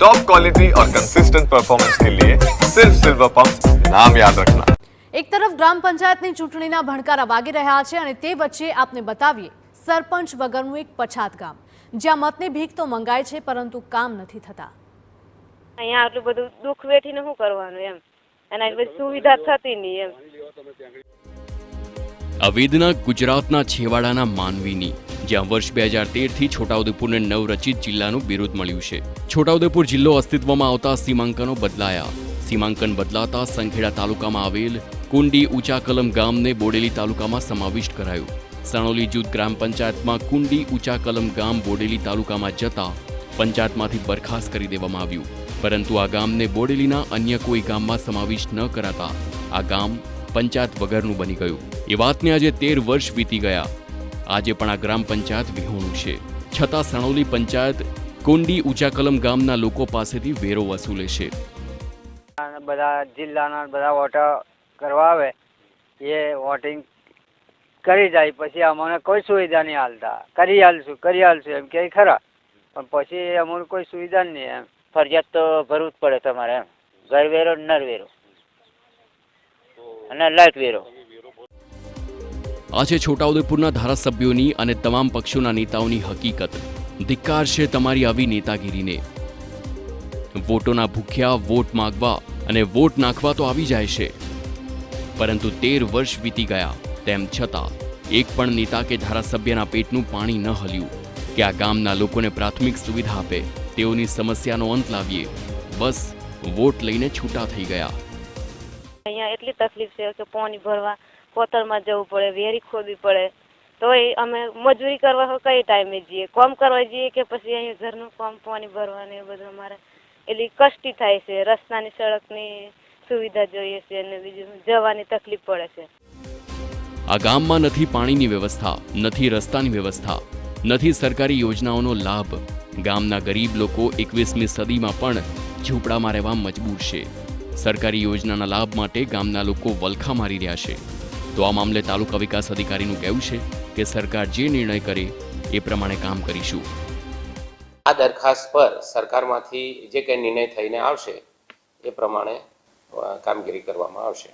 Top quality और consistent performance के लिए सिर्फ सिल्वर पंप नाम याद रखना। એક તરફ ગ્રામ પંચાયતની ચૂંટણીના ભણકારા વાગી રહ્યા છે અને તે વચ્ચે આપને બતાવીએ સરપંચ વગરનું એક પછાત ગામ જ્યાં મતની ભીખ તો મંગાય છે પરંતુ કામ નથી થતા। અહીંયા આટલું બધું દુઃખ વેઠીને શું કરવાનું એમ, અને બધી સુવિધા થતી નહીં એમ। આ વેદના ગુજરાતના છેવાડાના માનવીની, જ્યાં વર્ષ 2013થી છોટાઉદેપુરને નવરચિત જિલ્લાનું બિરુદ મળ્યું છે। છોટાઉદેપુર જિલ્લો અસ્તિત્વમાં આવતા સીમાંકનો બદલાયા। સીમાંકન બદલાતા સંખેડા તાલુકામાં આવેલ કુંડી ઊંચા કલમ ગામને બોડેલી તાલુકામાં સમાવિષ્ટ કરાયું। સણોલી જૂથ ગ્રામ પંચાયતમાં કુંડી ઊંચા કલમ ગામ બોડેલી તાલુકામાં જતા પંચાયતમાંથી બરખાસ્ત કરી દેવામાં આવ્યું, પરંતુ આ ગામને બોડેલીના અન્ય કોઈ ગામમાં સમાવિષ્ટ ન કરાતા આ ગામ પંચાયત વગરનું બની ગયું। એ વાતને આજે 13 વર્ષ વીતી ગયા। આજે પણ આ ગ્રામ પંચાયત વિહોણું છે, છતાં સણોલી પંચાયત કુંડી ઊંચા કલમ ગામના લોકો પાસેથી વેરો વસૂલે છે। બધા જિલ્લાના બધા વોટ કરવા આવે એ વોટિંગ કરી જાય, પછી અમને કોઈ સુવિધા નહીં હાલતા। કરી હાલશું એમ કે ખરા, પણ પછી અમને કોઈ સુવિધા નહીં એમ। ફરજિયાત તો ભરવું જ પડે તમારે એમ, ઘર વેરો, નર વેરો અને લાઇટ વેરો। આ છે છોટાઉદેપુરના ધારાસભ્યોની અને તમામ પક્ષોના નેતાઓની હકીકત। ધિક્કાર છે તમારી આવી નેતાગીરીને। વોટોના ભૂખ્યા વોટ માંગવા અને વોટ નાખવા તો આવી જાય છે, પરંતુ 13 વર્ષ વીતી ગયા તેમ છતાં એક પણ નેતા કે ધારાસભ્યના પેટનું પાણી ન હલ્યું કે આ ગામના લોકોને પ્રાથમિક સુવિધા આપે, તેઓની સમસ્યાનો અંત લાવીએ। બસ વોટ લઈને છૂટા થઈ ગયા। અહીંયા એટલી તકલીફ છે કે પાણી ભરવા કોતરમાં જવું પડે, વેરી ખોદવી પડે, તોય અમે મજૂરી કરવા કઈ ટાઈમે જઈએ, કામ કરવા જઈએ કે પછી અહીંયા ઘરનું કામ પાણી ભરવાનું એ બધું અમારે એટલી કષ્ટી થાય છે। રસ્તાની સડકની સુવિધા જોઈએ છે અને બીજું જવાની તકલીફ પડે છે। આ ગામમાં નથી પાણીની વ્યવસ્થા, નથી રસ્તાની વ્યવસ્થા, નથી સરકારી યોજનાઓનો લાભ। ગામના ગરીબ લોકો 21મી સદીમાં પણ ઝૂંપડામાં રહેવા મજબૂર છે। સરકારી યોજનાના લાભ માટે ગામના લોકો વલખા મારી રહ્યા છે। તો આ મામલે તાલુકા વિકાસ અધિકારીનું કહેવું છે કે સરકાર જે નિર્ણય કરે એ પ્રમાણે કામ કરીશું। આ દરખાસ્ત પર સરકારમાંથી જે કંઈ નિર્ણય થઈને આવશે એ પ્રમાણે કામગીરી કરવામાં આવશે।